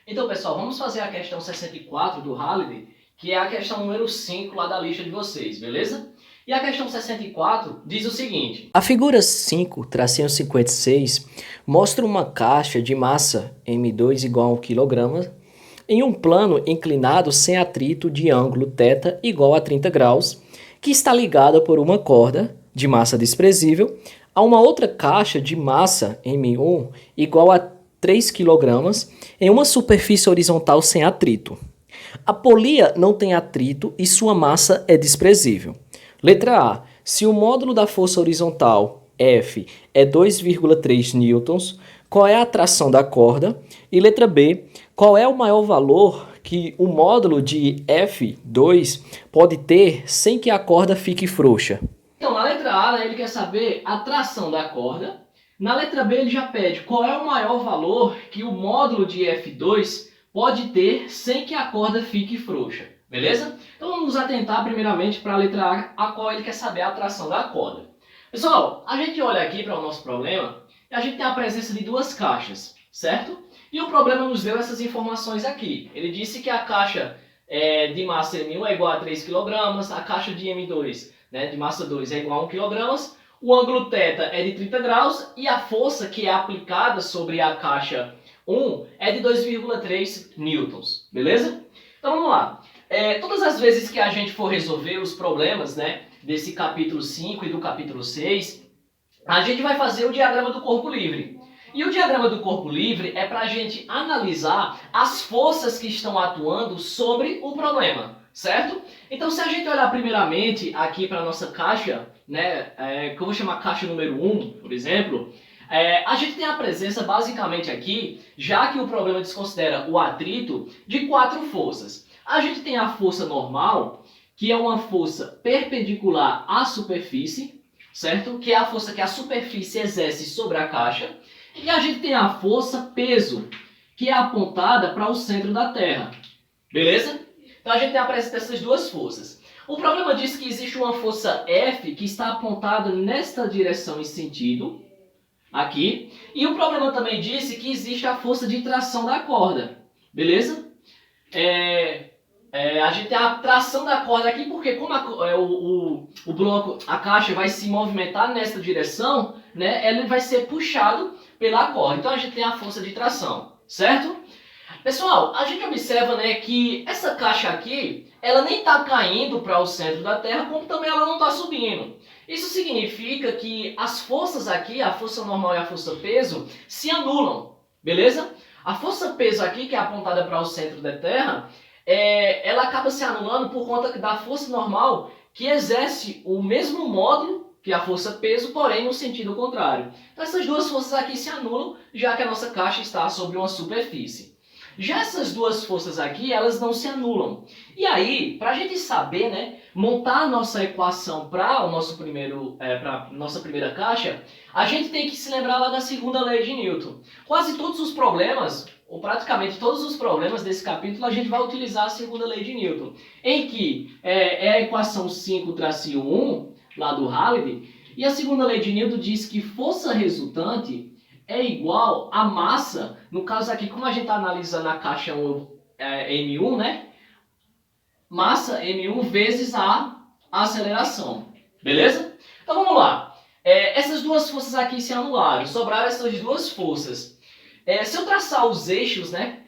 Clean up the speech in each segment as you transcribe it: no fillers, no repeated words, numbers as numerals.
Então, pessoal, vamos fazer a questão 64 do Halliday, que é a questão número 5 lá da lista de vocês, beleza? E a questão 64 diz o seguinte: A figura 5-56 mostra uma caixa de massa M2 igual a 1 kg em um plano inclinado sem atrito de ângulo θ igual a 30 graus, que está ligada por uma corda de massa desprezível a uma outra caixa de massa M1 igual a 3 kg em uma superfície horizontal sem atrito. A polia não tem atrito e sua massa é desprezível. Letra A. Se o módulo da força horizontal, F, é 2,3 newtons, qual é a tração da corda? E letra B. Qual é o maior valor que o módulo de F2 pode ter sem que a corda fique frouxa? Então, na letra A, né, ele quer saber a tração da corda. Na letra B, ele já pede qual é o maior valor que o módulo de F2 pode ter sem que a corda fique frouxa, beleza? Então vamos nos atentar primeiramente para a letra A qual ele quer saber a tração da corda. Pessoal, a gente olha aqui para o nosso problema e a gente tem a presença de duas caixas, certo? E o problema nos deu essas informações aqui. Ele disse que a caixa de massa M1 é igual a 3 kg, a caixa de M2, né, de massa 2 é igual a 1 kg, o ângulo θ é de 30 graus e a força que é aplicada sobre a caixa 1 é de 2,3 newtons, beleza? Então vamos lá. Todas as vezes que a gente for resolver os problemas, né, desse capítulo 5 e do capítulo 6, a gente vai fazer o diagrama do corpo livre. E o diagrama do corpo livre é para a gente analisar as forças que estão atuando sobre o problema, certo? Então, se a gente olhar primeiramente aqui para a nossa caixa, né, que eu vou chamar caixa número 1, por exemplo, a gente tem a presença basicamente aqui, já que o problema desconsidera o atrito, de 4 forças. A gente tem a força normal, que é uma força perpendicular à superfície, certo? Que é a força que a superfície exerce sobre a caixa. E a gente tem a força peso, que é apontada para o centro da Terra. Beleza? Então a gente tem a presença dessas duas forças. O problema diz que existe uma força F que está apontada nesta direção e sentido, aqui. E o problema também disse que existe a força de tração da corda. Beleza? A gente tem a tração da corda aqui porque como o bloco, a caixa vai se movimentar nessa direção, né, ele vai ser puxado pela corda. Então a gente tem a força de tração, certo? Pessoal, a gente observa, né, que essa caixa aqui, ela nem está caindo para o centro da Terra, como também ela não está subindo. Isso significa que as forças aqui, a força normal e a força peso, se anulam, beleza? A força peso aqui, que é apontada para o centro da Terra, ela acaba se anulando por conta da força normal, que exerce o mesmo módulo que a força peso, porém no sentido contrário. Então essas duas forças aqui se anulam, já que a nossa caixa está sobre uma superfície. Já essas duas forças aqui, elas não se anulam. E aí, para a gente saber, né, montar a nossa equação para a nossa primeira caixa, a gente tem que se lembrar lá da segunda lei de Newton. Quase todos os problemas, ou praticamente todos os problemas desse capítulo, a gente vai utilizar a segunda lei de Newton, em que é a equação 5-1, lá do Halliday, e a segunda lei de Newton diz que força resultante é igual a massa, no caso aqui, como a gente está analisando a caixa M1, né? Massa M1 vezes a aceleração, beleza? Então vamos lá. Essas duas forças aqui se anularam, sobraram essas duas forças. Se eu traçar os eixos, né?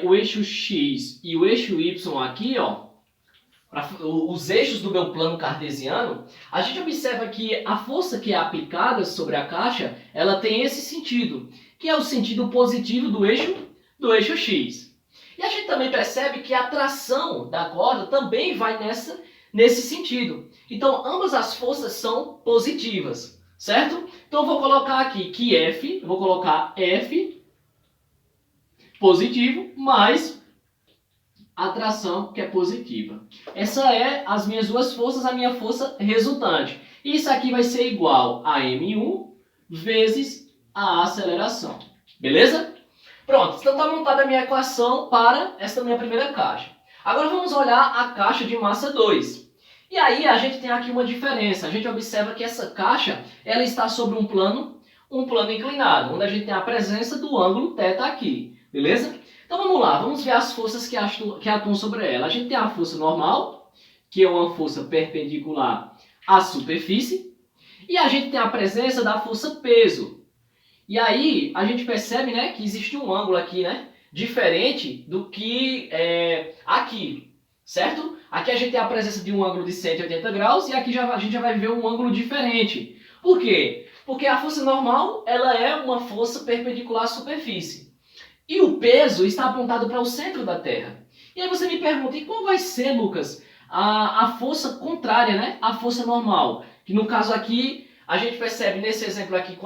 O eixo X e o eixo Y aqui, ó, os eixos do meu plano cartesiano, a gente observa que a força que é aplicada sobre a caixa, ela tem esse sentido, que é o sentido positivo do eixo X. E a gente também percebe que a tração da corda também vai nesse sentido. Então, ambas as forças são positivas, certo? Então, eu vou colocar aqui que eu vou colocar F positivo mais a tração que é positiva. Essa é as minhas duas forças, a minha força resultante. Isso aqui vai ser igual a M1 vezes a aceleração. Beleza? Pronto, então está montada a minha equação para esta minha primeira caixa. Agora vamos olhar a caixa de massa 2. E aí a gente tem aqui uma diferença. A gente observa que essa caixa ela está sobre um plano inclinado, onde a gente tem a presença do ângulo θ aqui. Beleza? Então vamos lá, vamos ver as forças que atuam sobre ela. A gente tem a força normal, que é uma força perpendicular à superfície, e a gente tem a presença da força peso. E aí a gente percebe, né, que existe um ângulo aqui, né, diferente do que aqui, certo? Aqui a gente tem a presença de um ângulo de 180 graus e aqui a gente já vai ver um ângulo diferente. Por quê? Porque a força normal ela é uma força perpendicular à superfície. E o peso está apontado para o centro da Terra. E aí você me pergunta, e qual vai ser, Lucas, a força contrária, né, à força normal? Que no caso aqui, a gente percebe nesse exemplo aqui,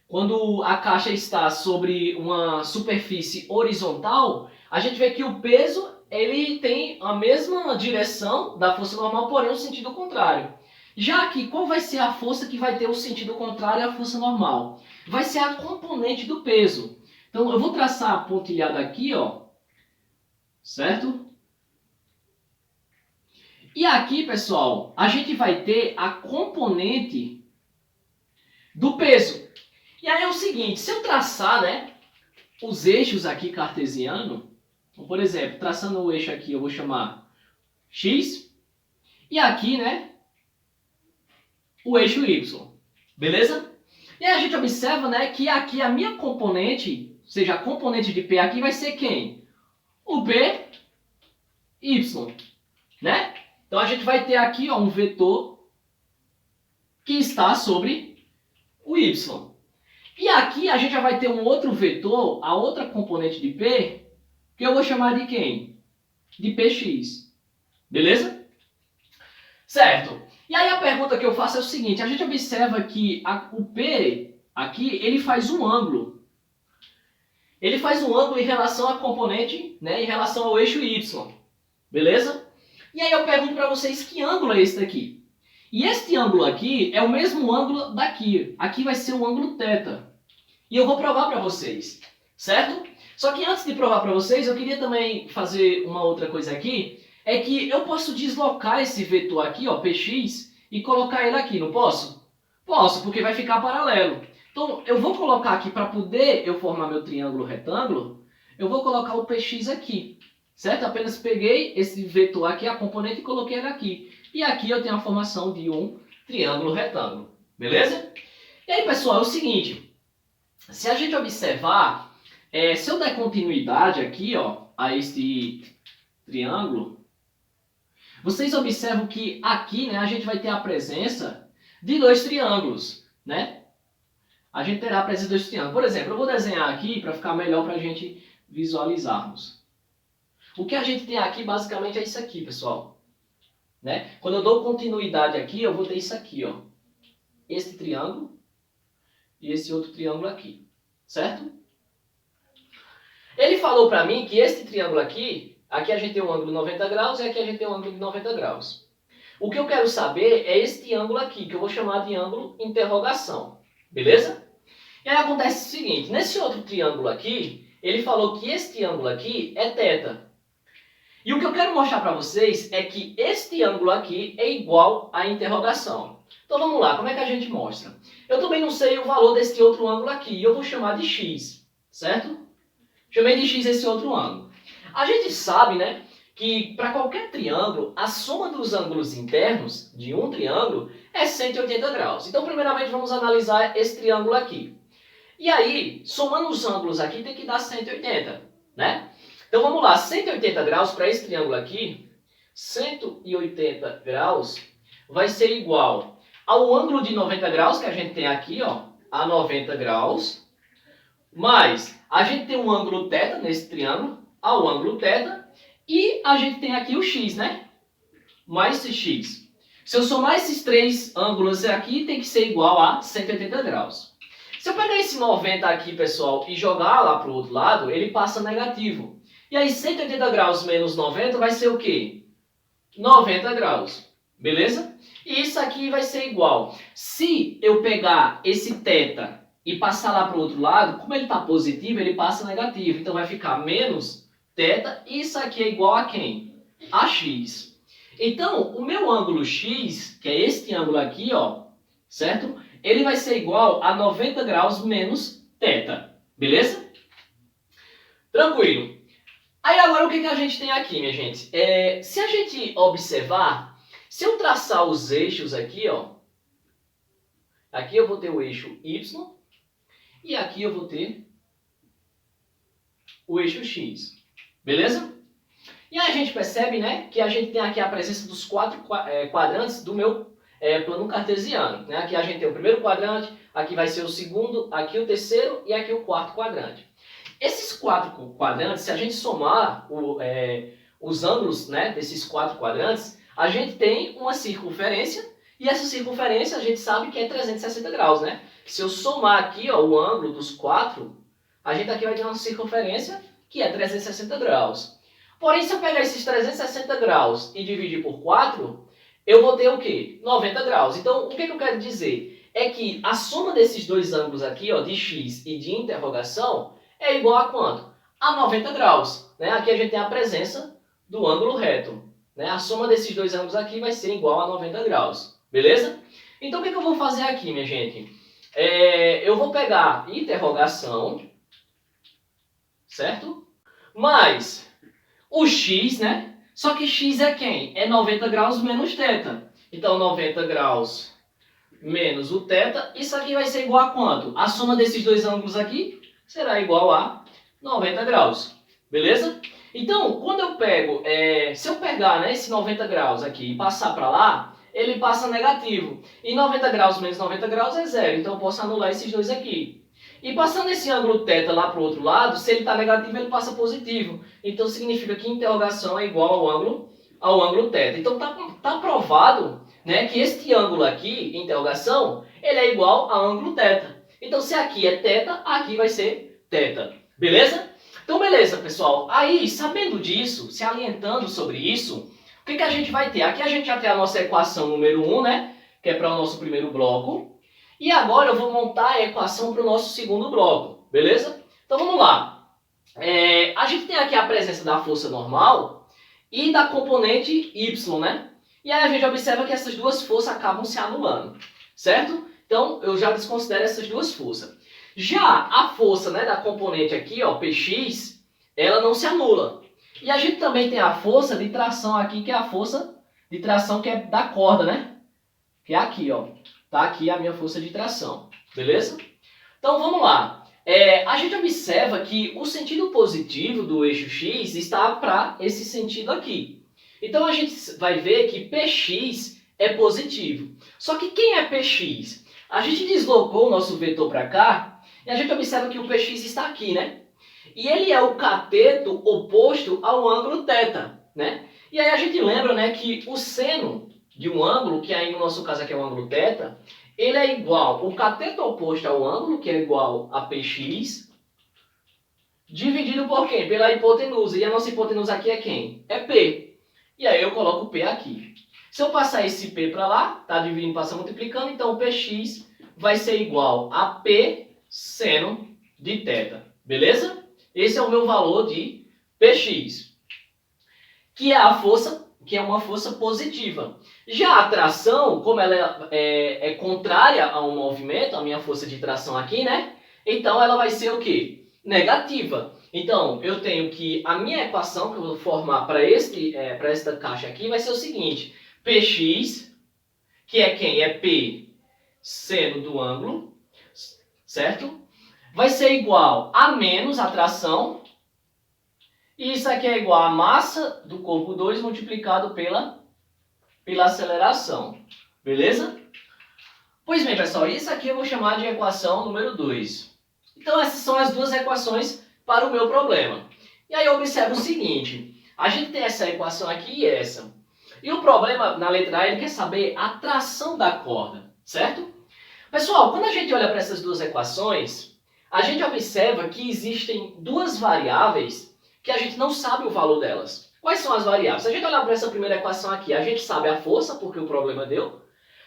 quando a caixa está sobre uma superfície horizontal, a gente vê que o peso ele tem a mesma direção da força normal, porém o sentido contrário. Já aqui, qual vai ser a força que vai ter o sentido contrário à força normal? Vai ser a componente do peso. Então, eu vou traçar a pontilhada aqui, ó, certo? E aqui, pessoal, a gente vai ter a componente do peso. E aí é o seguinte, se eu traçar, né, os eixos aqui cartesianos, então, por exemplo, traçando o eixo aqui, eu vou chamar X, e aqui, né, o eixo Y, beleza? E aí a gente observa, né, que aqui a minha componente, ou seja, a componente de P aqui vai ser quem? O B, Y, né? Então a gente vai ter aqui ó, um vetor que está sobre o Y. E aqui a gente já vai ter um outro vetor, a outra componente de P, que eu vou chamar de quem? De PX, beleza? Certo. E aí a pergunta que eu faço é o seguinte, a gente observa que o P aqui, ele faz um ângulo. Ele faz um ângulo em relação à componente, né, em relação ao eixo Y, beleza? E aí eu pergunto para vocês que ângulo é esse daqui? E este ângulo aqui é o mesmo ângulo daqui. Aqui vai ser o ângulo θ. E eu vou provar para vocês, certo? Só que antes de provar para vocês, eu queria também fazer uma outra coisa aqui, é que eu posso deslocar esse vetor aqui, ó, px, e colocar ele aqui, não posso? Posso, porque vai ficar paralelo. Então, eu vou colocar aqui, para poder eu formar meu triângulo retângulo, eu vou colocar o px aqui, certo? Apenas peguei esse vetor aqui, a componente, e coloquei ele aqui. E aqui eu tenho a formação de um triângulo retângulo, beleza? E aí, pessoal, é o seguinte, se a gente observar, se eu der continuidade aqui, ó, a este triângulo, vocês observam que aqui, né, a gente vai ter a presença de dois triângulos, né? A gente terá a presença de dois triângulos. Por exemplo, eu vou desenhar aqui para ficar melhor para a gente visualizarmos. O que a gente tem aqui basicamente é isso aqui, pessoal. Né? Quando eu dou continuidade aqui, eu vou ter isso aqui, ó. Esse triângulo e esse outro triângulo aqui, certo? Ele falou para mim que esse triângulo aqui a gente tem um ângulo de 90 graus e aqui a gente tem um ângulo de 90 graus. O que eu quero saber é este ângulo aqui, que eu vou chamar de ângulo interrogação. Beleza? E aí acontece o seguinte, nesse outro triângulo aqui, ele falou que este ângulo aqui é θ. E o que eu quero mostrar para vocês é que este ângulo aqui é igual à interrogação. Então vamos lá, como é que a gente mostra? Eu também não sei o valor deste outro ângulo aqui, e eu vou chamar de x, certo? Chamei de x esse outro ângulo. A gente sabe, né, que para qualquer triângulo, a soma dos ângulos internos de um triângulo é 180 graus. Então, primeiramente, vamos analisar esse triângulo aqui. E aí, somando os ângulos aqui, tem que dar 180, né? Então, vamos lá. 180 graus para esse triângulo aqui, 180 graus vai ser igual ao ângulo de 90 graus que a gente tem aqui, ó, a 90 graus, mais a gente tem um ângulo θ nesse triângulo, ao ângulo θ, e a gente tem aqui o x, né? Mais esse x. Se eu somar esses três ângulos aqui, tem que ser igual a 180 graus. Se eu pegar esse 90 aqui, pessoal, e jogar lá para o outro lado, ele passa negativo. E aí 180 graus menos 90 vai ser o quê? 90 graus. Beleza? E isso aqui vai ser igual. Se eu pegar esse θ e passar lá para o outro lado, como ele está positivo, ele passa negativo. Então vai ficar menos θ, e isso aqui é igual a quem? A x. Então, o meu ângulo x, que é este ângulo aqui, ó, certo? Ele vai ser igual a 90 graus menos θ. Beleza? Tranquilo. Aí agora o que a gente tem aqui, minha gente? Se a gente observar, se eu traçar os eixos aqui, ó, aqui eu vou ter o eixo Y e aqui eu vou ter o eixo X. Beleza? E aí a gente percebe, né, que a gente tem aqui a presença dos quatro quadrantes do meu plano cartesiano. Né? Aqui a gente tem o primeiro quadrante, aqui vai ser o segundo, aqui o terceiro e aqui o quarto quadrante. Esses quatro quadrantes, se a gente somar os ângulos, né, desses quatro quadrantes, a gente tem uma circunferência, e essa circunferência a gente sabe que é 360 graus, né? Se eu somar aqui, ó, o ângulo dos quatro, a gente aqui vai ter uma circunferência que é 360 graus. Porém, se eu pegar esses 360 graus e dividir por 4, eu vou ter o quê? 90 graus. Então, o que eu quero dizer? É que a soma desses dois ângulos aqui, ó, de x e de interrogação, é igual a quanto? A 90 graus. Né? Aqui a gente tem a presença do ângulo reto. Né? A soma desses dois ângulos aqui vai ser igual a 90 graus. Beleza? Então, o que eu vou fazer aqui, minha gente? Eu vou pegar interrogação, certo? Mais o x, né? Só que x é quem? É 90 graus menos θ. Então, 90 graus menos o θ, isso aqui vai ser igual a quanto? A soma desses dois ângulos aqui será igual a 90 graus. Beleza? Então, quando eu pego, se eu pegar, né, esse 90 graus aqui e passar para lá, ele passa negativo. E 90 graus menos 90 graus é zero. Então, eu posso anular esses dois aqui. E passando esse ângulo θ lá para o outro lado, se ele está negativo, ele passa positivo. Então, significa que interrogação é igual ao ângulo θ. Então, tá provado, né, que este ângulo aqui, interrogação, ele é igual a ângulo θ. Então, se aqui é θ, aqui vai ser θ. Beleza? Então, beleza, pessoal. Aí, sabendo disso, se alientando sobre isso, o que a gente vai ter? Aqui a gente já tem a nossa equação número 1, né? Que é para o nosso primeiro bloco. E agora eu vou montar a equação para o nosso segundo bloco. Beleza? Então, vamos lá. A gente tem aqui a presença da força normal e da componente Y, né? E aí a gente observa que essas duas forças acabam se anulando. Certo? Então, eu já desconsidero essas duas forças. Já a força, né, da componente aqui, ó, Px, ela não se anula. E a gente também tem a força de tração aqui, que é a força de tração que é da corda, né? Que é aqui, ó. Tá aqui a minha força de tração. Beleza? Então, vamos lá. A gente observa que o sentido positivo do eixo x está para esse sentido aqui. Então, a gente vai ver que Px é positivo. Só que quem é Px? A gente deslocou o nosso vetor para cá e a gente observa que o Px está aqui, né? E ele é o cateto oposto ao ângulo θ, né? E aí a gente lembra, né, que o seno de um ângulo, que aí no nosso caso aqui é o ângulo θ, ele é igual, o cateto oposto ao ângulo, que é igual a Px, dividido por quem? Pela hipotenusa. E a nossa hipotenusa aqui é quem? É P. E aí eu coloco o P aqui. Se eu passar esse P para lá, tá dividindo, passa multiplicando, então o Px vai ser igual a P seno de θ. Beleza? Esse é o meu valor de Px, que é a força, que é uma força positiva. Já a tração, como ela é contrária ao movimento, a minha força de tração aqui, né? Então ela vai ser o quê? Negativa. Então eu tenho que a minha equação que eu vou formar para esta caixa aqui vai ser o seguinte: Px, que é quem? É P seno do ângulo, certo? Vai ser igual a menos a tração, e isso aqui é igual a massa do corpo 2 multiplicado pela aceleração. Beleza? Pois bem, pessoal, isso aqui eu vou chamar de equação número 2. Então essas são as duas equações para o meu problema. E aí observa o seguinte, a gente tem essa equação aqui e essa. E o problema na letra A, ele quer saber a tração da corda, certo? Pessoal, quando a gente olha para essas duas equações, a gente observa que existem duas variáveis que a gente não sabe o valor delas. Quais são as variáveis? Se a gente olhar para essa primeira equação aqui, a gente sabe a força, porque o problema deu.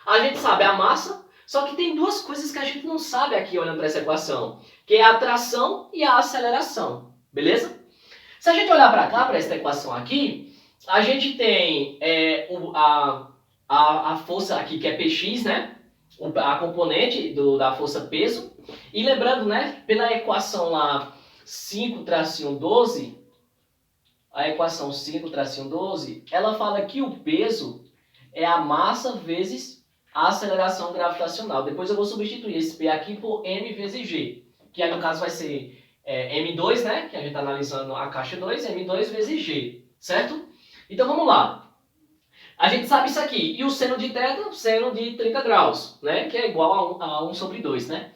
A gente sabe a massa, só que tem duas coisas que a gente não sabe aqui olhando para essa equação, que é a tração e a aceleração. Beleza? Se a gente olhar para cá, para essa equação aqui, a gente tem a força aqui, que é Px, né? A componente da força peso. E lembrando, né, pela equação lá 5-12, a equação 5-12, ela fala que o peso é a massa vezes a aceleração gravitacional. Depois eu vou substituir esse P aqui por M vezes G, que aí no caso vai ser M2, né? Que a gente está analisando a caixa 2, M2 vezes G, certo? Então vamos lá. A gente sabe isso aqui. E o seno de θ, seno de 30 graus, né? Que é igual a 1 sobre 2, né?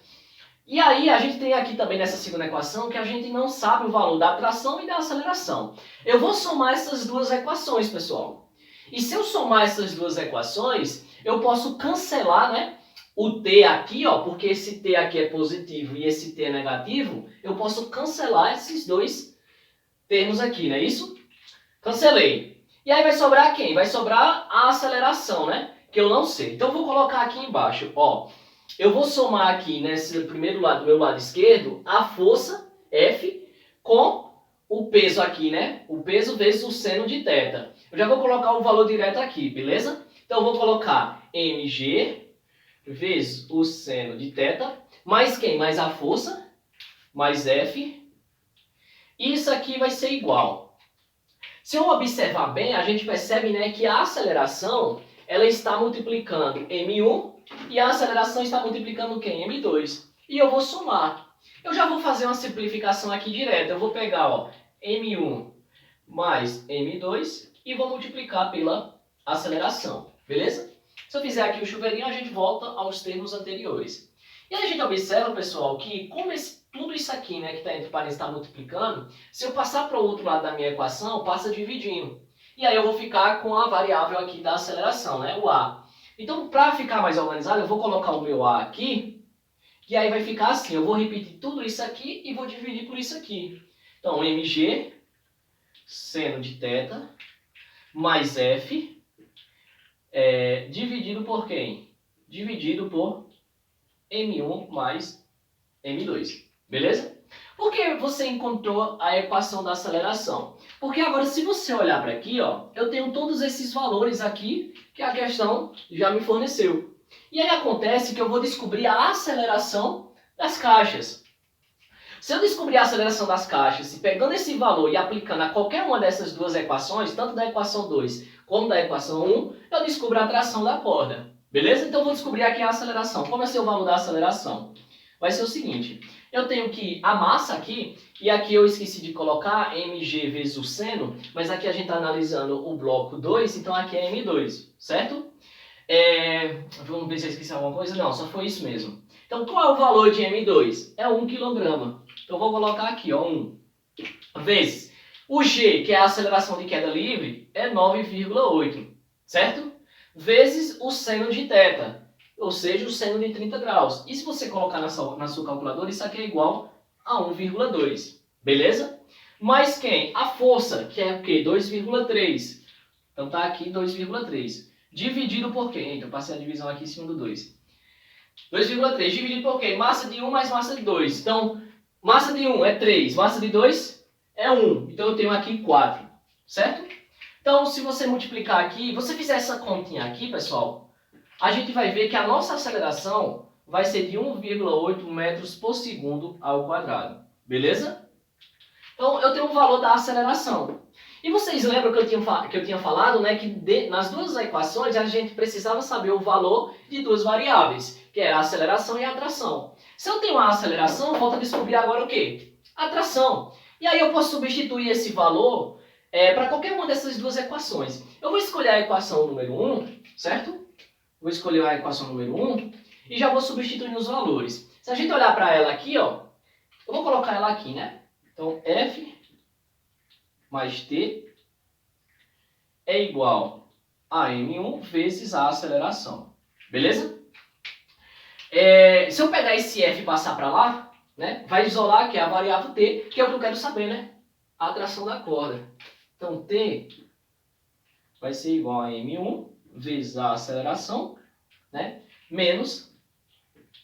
E aí a gente tem aqui também nessa segunda equação que a gente não sabe o valor da atração e da aceleração. Eu vou somar essas duas equações, pessoal. E se eu somar essas duas equações, eu posso cancelar, né, o t aqui, ó, porque esse t aqui é positivo e esse t é negativo, eu posso cancelar esses dois termos aqui, não é isso? Cancelei. E aí vai sobrar quem? Vai sobrar a aceleração, né? Que eu não sei. Então eu vou colocar aqui embaixo, ó. Eu vou somar aqui nesse primeiro lado, do meu lado esquerdo, a força F com o peso aqui, né? O peso vezes o seno de θ. Eu já vou colocar o valor direto aqui, beleza? Então eu vou colocar mg vezes o seno de θ, mais quem? Mais a força, mais F. E isso aqui vai ser igual. Se eu observar bem, a gente percebe, né, que a aceleração ela está multiplicando m1 e a aceleração está multiplicando quem? m2. E eu vou somar. Eu já vou fazer uma simplificação aqui direta. Eu vou pegar, ó, m1 mais m2 e vou multiplicar pela aceleração. Beleza? Se eu fizer aqui o chuveirinho, a gente volta aos termos anteriores. E aí a gente observa, pessoal, que como tudo isso aqui, né, que está entre parênteses está multiplicando, se eu passar para o outro lado da minha equação, passa dividindo. E aí eu vou ficar com a variável aqui da aceleração, né, o a. Então, para ficar mais organizado, eu vou colocar o meu a aqui, e aí vai ficar assim. Eu vou repetir tudo isso aqui e vou dividir por isso aqui. Então, mg, seno de θ, mais f, dividido por quem? Dividido por m1 mais m2. Beleza? Por que você encontrou a equação da aceleração? Porque agora, se você olhar para aqui, ó, eu tenho todos esses valores aqui que a questão já me forneceu. E aí acontece que eu vou descobrir a aceleração das caixas. Se eu descobrir a aceleração das caixas, e pegando esse valor e aplicando a qualquer uma dessas duas equações, tanto da equação 2 como da equação 1, eu descubro a tração da corda. Beleza? Então eu vou descobrir aqui a aceleração. Qual vai ser o valor da aceleração? Vai ser o seguinte, eu tenho que a massa aqui, e aqui eu esqueci de colocar mg vezes o seno, mas aqui a gente está analisando o bloco 2, então aqui é m2, certo? Vamos ver se eu esqueci alguma coisa. Não, só foi isso mesmo. Então qual é o valor de m2? É 1 kg. Então eu vou colocar aqui, ó, 1 vezes o g, que é a aceleração de queda livre, é 9,8, certo? Vezes o seno de θ. Ou seja, o seno de 30 graus. E se você colocar na sua calculadora, isso aqui é igual a 1,2. Beleza? Mais quem? A força, que é o quê? 2,3. Então tá aqui 2,3. Dividido por quê? Então passei a divisão aqui em cima do 2. 2,3 dividido por quê? Massa de 1 mais massa de 2. Então, massa de 1 é 3, massa de 2 é 1. Então eu tenho aqui 4. Certo? Então, se você multiplicar aqui, você fizer essa continha aqui, pessoal, a gente vai ver que a nossa aceleração vai ser de 1,8 metros por segundo ao quadrado. Beleza? Então, eu tenho o valor da aceleração. E vocês lembram que eu tinha falado, né, que nas duas equações a gente precisava saber o valor de duas variáveis, que era a aceleração e a atração. Se eu tenho a aceleração, eu volto a descobrir agora o quê? A atração. E aí eu posso substituir esse valor para qualquer uma dessas duas equações. Eu vou escolher a equação número 1, certo? Vou escolher a equação número 1 e já vou substituir os valores. Se a gente olhar para ela aqui, ó, eu vou colocar ela aqui, né? Então, F mais T é igual a M1 vezes a aceleração. Beleza? Se eu pegar esse F e passar para lá, né, vai isolar aqui a variável T, que é o que eu quero saber, né? A atração da corda. Então, T vai ser igual a M1 vezes a aceleração, né, menos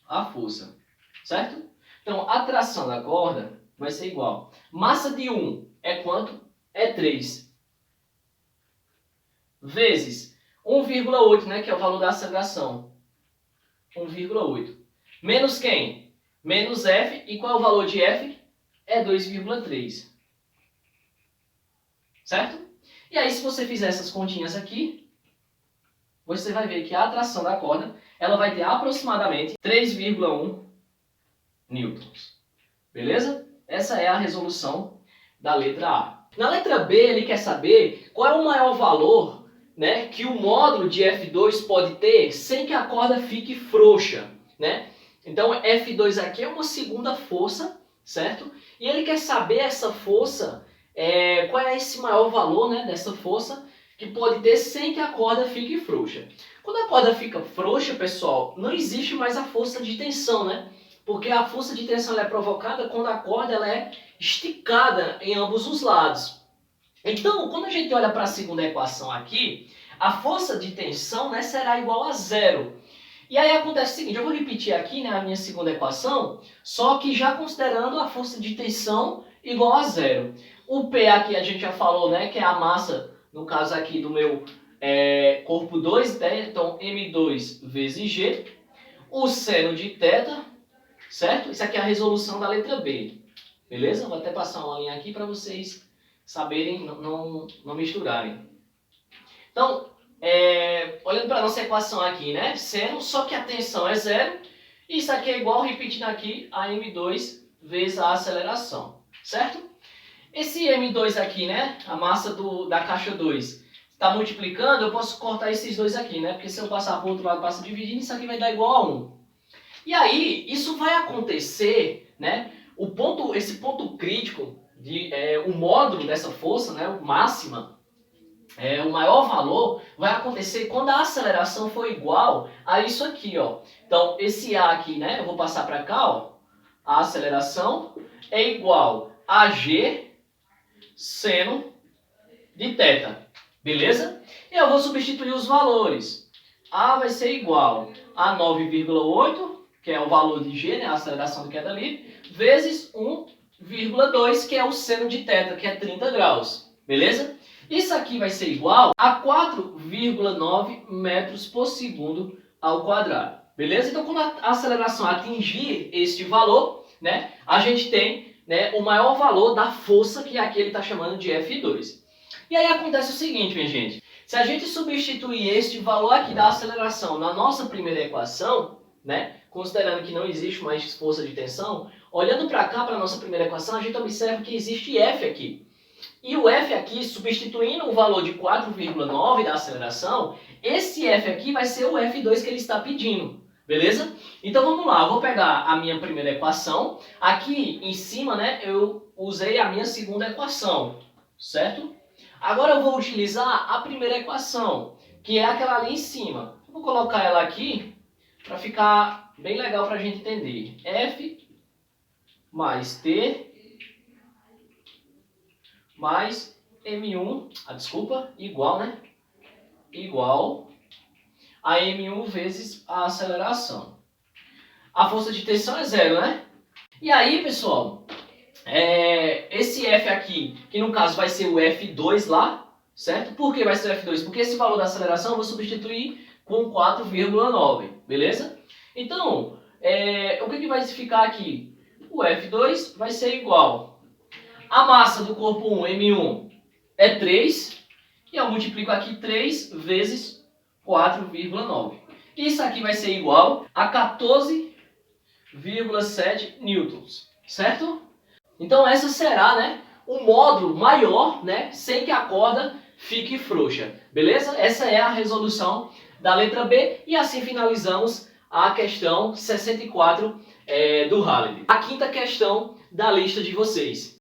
a força, certo? Então, a tração da corda vai ser igual. Massa de 1 é quanto? É 3. Vezes 1,8, né, que é o valor da aceleração. 1,8. Menos quem? Menos F. E qual é o valor de F? é 2,3. Certo? E aí, se você fizer essas continhas aqui, você vai ver que a atração da corda ela vai ter aproximadamente 3,1 newtons. Beleza? Essa é a resolução da letra A. Na letra B, ele quer saber qual é o maior valor, né, que o módulo de F2 pode ter sem que a corda fique frouxa, né? Então, F2 aqui é uma segunda força, certo? E ele quer saber essa força, qual é esse maior valor, né, dessa força que pode ter sem que a corda fique frouxa. Quando a corda fica frouxa, pessoal, não existe mais a força de tensão, né? Porque a força de tensão é provocada quando a corda ela é esticada em ambos os lados. Então, quando a gente olha para a segunda equação aqui, a força de tensão, né, será igual a zero. E aí acontece o seguinte, eu vou repetir aqui, né, a minha segunda equação, só que já considerando a força de tensão igual a zero. O P aqui a gente já falou, né, que é a massa, no caso aqui do meu corpo 2, né, então M2 vezes G. O seno de θ, certo? Isso aqui é a resolução da letra B. Beleza? Vou até passar uma linha aqui para vocês saberem, não misturarem. Então, olhando para a nossa equação aqui, né? Seno, só que a tensão é zero. E isso aqui é igual, repetindo aqui, a M2 vezes a aceleração. Certo? Esse M2 aqui, né? A massa da caixa 2, está multiplicando, eu posso cortar esses dois aqui, né? Porque se eu passar para o outro lado, passa dividindo, isso aqui vai dar igual a 1. E aí, isso vai acontecer, né? Esse ponto crítico, o módulo dessa força, né? O máxima, o maior valor, vai acontecer quando a aceleração for igual a isso aqui, ó. Então, esse A aqui, né? Eu vou passar para cá, ó. A aceleração é igual a G seno de θ. Beleza? E eu vou substituir os valores. A vai ser igual a 9,8, que é o valor de G, né, a aceleração de queda livre, vezes 1,2, que é o seno de θ, que é 30 graus. Beleza? Isso aqui vai ser igual a 4,9 metros por segundo ao quadrado. Beleza? Então, quando a aceleração atingir este valor, né, a gente tem, né, o maior valor da força, que aqui ele está chamando de F2. E aí acontece o seguinte, minha gente. Se a gente substituir este valor aqui da aceleração na nossa primeira equação, né, considerando que não existe mais força de tensão, olhando para cá, para a nossa primeira equação, a gente observa que existe F aqui. E o F aqui, substituindo o valor de 4,9 da aceleração, esse F aqui vai ser o F2 que ele está pedindo. Beleza? Então vamos lá, eu vou pegar a minha primeira equação. Aqui em cima, né, eu usei a minha segunda equação, certo? Agora eu vou utilizar a primeira equação, que é aquela ali em cima. Vou colocar ela aqui para ficar bem legal para a gente entender. F mais T mais M1, igual, né? Igual a M1 vezes a aceleração. A força de tensão é zero, né? E aí, pessoal, esse F aqui, que no caso vai ser o F2 lá, certo? Por que vai ser o F2? Porque esse valor da aceleração eu vou substituir com 4,9, beleza? Então, o que vai ficar aqui? O F2 vai ser igual. A massa do corpo 1, M1, é 3, e eu multiplico aqui 3 vezes 4,9. Isso aqui vai ser igual a 14,7 newtons, certo? Então essa será, né, um módulo maior, né, sem que a corda fique frouxa, beleza? Essa é a resolução da letra B e assim finalizamos a questão 64 do Haliday. A quinta questão da lista de vocês.